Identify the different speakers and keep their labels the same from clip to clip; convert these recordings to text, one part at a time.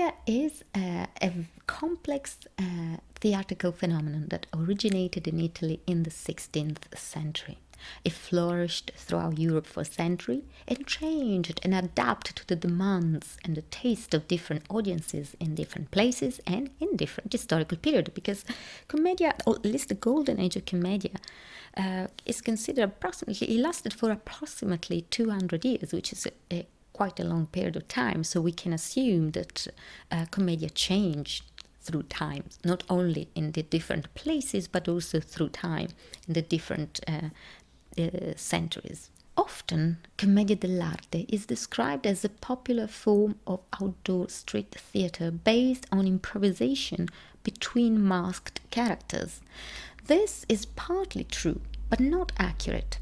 Speaker 1: Commedia is a complex theatrical phenomenon that originated in Italy in the 16th century. It flourished throughout Europe for a century and changed and adapted to the demands and the taste of different audiences in different places and in different historical periods. Because Commedia, or at least the golden age of Commedia, is considered approximately, it lasted for approximately 200 years, which is quite a long period of time. So we can assume that Commedia changed through time, not only in the different places, but also through time in the different centuries. Often, Commedia dell'arte is described as a popular form of outdoor street theatre based on improvisation between masked characters. This is partly true, but not accurate.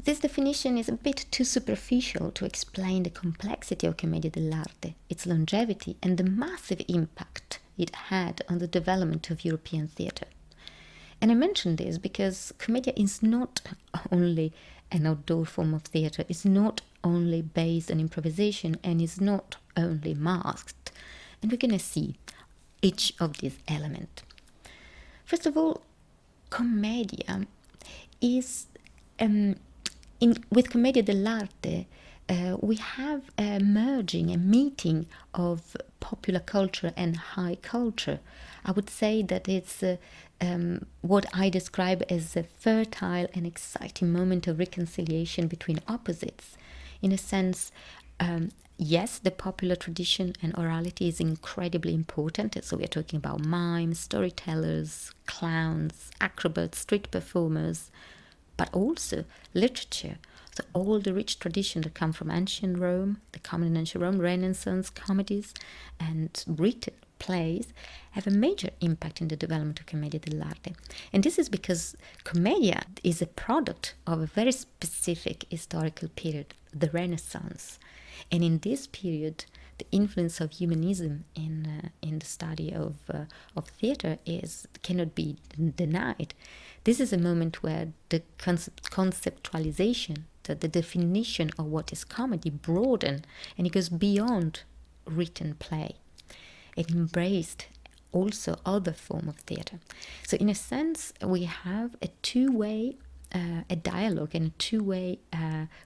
Speaker 1: This definition is a bit too superficial to explain the complexity of Commedia dell'arte, its longevity, and the massive impact it had on the development of European theatre. And I mention this because Commedia is not only an outdoor form of theatre, it's not only based on improvisation, and is not only masked. And we're going to see each of these elements. First of all, Commedia is, with Commedia dell'arte, we have a merging, a meeting of popular culture and high culture. I would say that it's what I describe as a fertile and exciting moment of reconciliation between opposites. In a sense, yes, the popular tradition and orality is incredibly important. So we're talking about mimes, storytellers, clowns, acrobats, street performers, but also literature. So all the rich tradition that come from ancient Rome, the common in ancient Rome, Renaissance comedies, and written plays have a major impact in the development of Commedia dell'arte. And this is because Commedia is a product of a very specific historical period, the Renaissance. And in this period, the influence of humanism in the study of theatre cannot be denied. This is a moment where the conceptualization, the definition of what is comedy broadened, and it goes beyond written play. It embraced also other form of theatre. So in a sense, we have a two-way, a dialogue and a two-way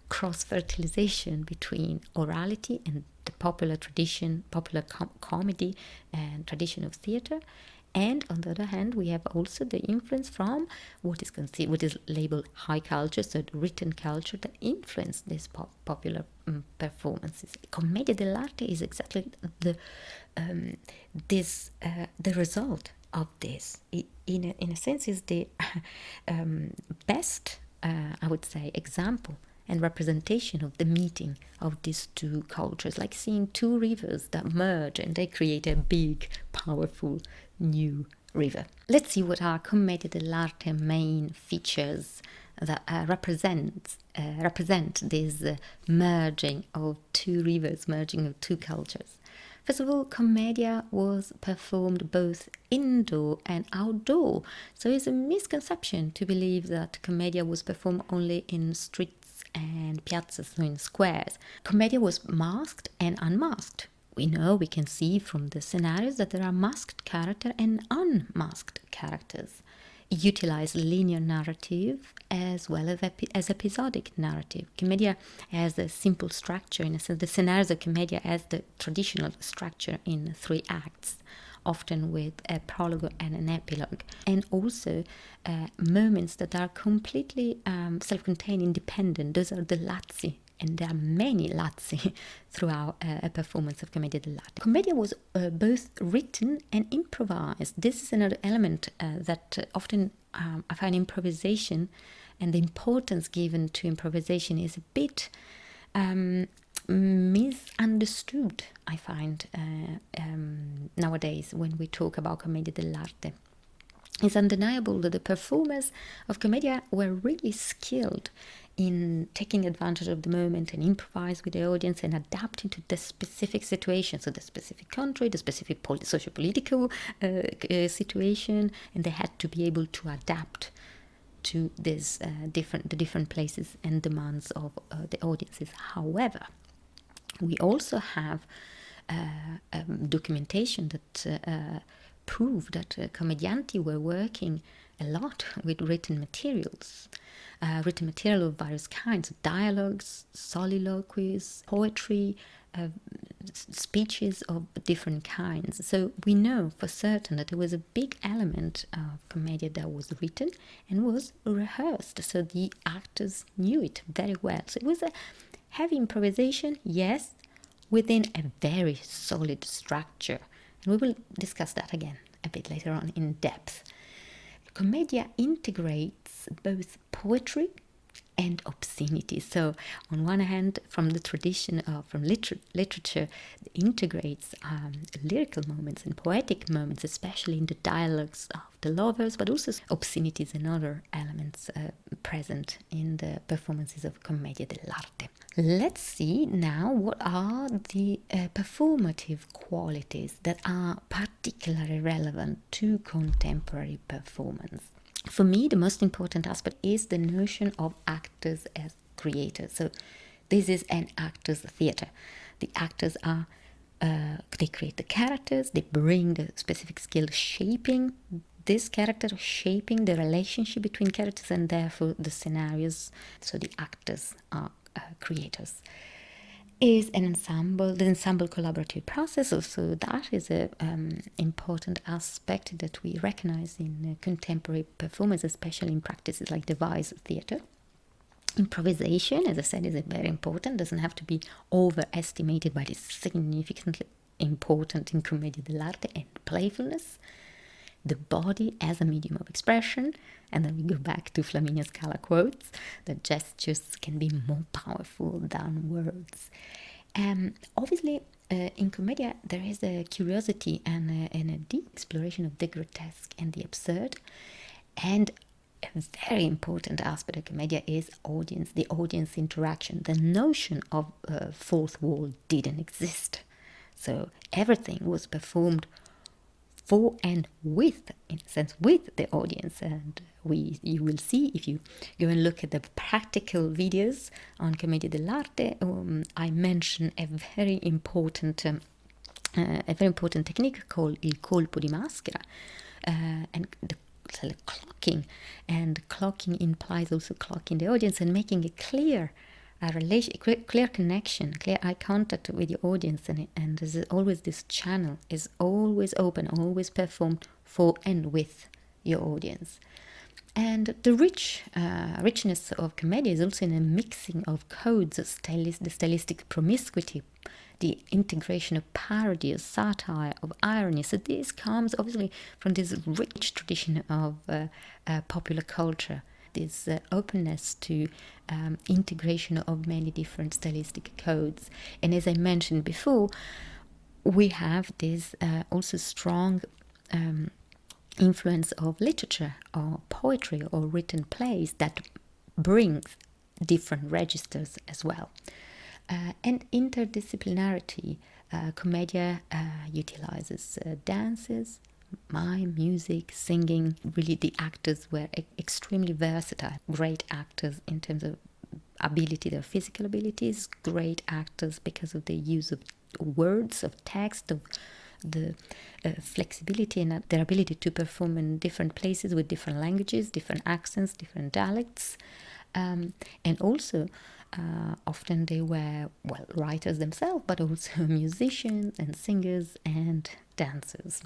Speaker 1: cross-fertilization between orality and the popular tradition, popular comedy and tradition of theatre. And on the other hand, we have also the influence from what is labeled high culture, so the written culture that influenced these popular performances. Commedia dell'arte is exactly the result of this. In a sense, is the best, I would say, example and representation of the meeting of these two cultures, like seeing two rivers that merge and they create a big, powerful new river. Let's see what are Commedia dell'arte main features that represent this merging of two rivers, merging of two cultures. First of all, Commedia was performed both indoor and outdoor. So it's a misconception to believe that Commedia was performed only in streets and piazzas, so in squares. Commedia was masked and unmasked. We can see from the scenarios that there are masked characters and unmasked characters. It utilized linear narrative as well as episodic narrative. Commedia has a simple structure, in a sense. The scenarios of Commedia has the traditional structure in 3 acts, often with a prologue and an epilogue, and also moments that are completely self-contained, independent. Those are the lazzi, and there are many lazzi throughout a performance of Commedia dell'arte. Commedia was both written and improvised. This is another element that often I find improvisation and the importance given to improvisation is a bit misunderstood, I find, nowadays when we talk about Commedia dell'arte. It's undeniable that the performers of Commedia were really skilled in taking advantage of the moment and improvise with the audience and adapting to the specific situation, so the specific country, the specific socio-political situation, and they had to be able to adapt to this the different places and demands of the audiences. However, we also have documentation that proved that commedianti were working a lot with written materials. Written material of various kinds, dialogues, soliloquies, poetry, speeches of different kinds. So we know for certain that there was a big element of commedia that was written and was rehearsed, so the actors knew it very well. So it was a heavy improvisation, yes, within a very solid structure. And we will discuss that again a bit later on in depth. Commedia integrates both poetry and obscenity. So, on one hand, from the tradition of literature, it integrates lyrical moments and poetic moments, especially in the dialogues of the lovers, but also obscenities and other elements present in the performances of Commedia dell'arte. Let's see now what are the performative qualities that are particularly relevant to contemporary performance. For me, the most important aspect is the notion of actors as creators. So this is an actor's theatre. The actors are, they create the characters, they bring the specific skill shaping this character, shaping the relationship between characters and therefore the scenarios. So the actors are creators. Is an ensemble, the ensemble collaborative process. Also, that is an important aspect that we recognize in contemporary performance, especially in practices like device theatre. Improvisation, as I said, is very important, doesn't have to be overestimated, but is significantly important in Commedia dell'arte, and playfulness. The body as a medium of expression, and then we go back to Flaminia Scala quotes, that gestures can be more powerful than words. Obviously, in Commedia, there is a curiosity and a deep exploration of the grotesque and the absurd, and a very important aspect of Commedia is the audience interaction. The notion of fourth wall didn't exist, so everything was performed for and with, in a sense, with the audience. And you will see, if you go and look at the practical videos on Commedia dell'arte, I mention a very important technique called il colpo di maschera, and the clocking. And clocking implies also clocking the audience and making a clear clear connection, clear eye contact with the audience, and there's always this channel is always open, always performed for and with your audience. And the richness of Commedia is also in a mixing of codes, the stylistic promiscuity, the integration of parody, of satire, of irony. So this comes obviously from this rich tradition of popular culture, this openness to integration of many different stylistic codes. And as I mentioned before, we have this also strong influence of literature or poetry or written plays that brings different registers as well. And interdisciplinarity, Commedia utilizes dances, mime, music, singing. Really, the actors were extremely versatile, great actors in terms of ability, their physical abilities, great actors because of the use of words, of text, of the flexibility and their ability to perform in different places with different languages, different accents, different dialects. And also, often they were, writers themselves, but also musicians and singers and dancers.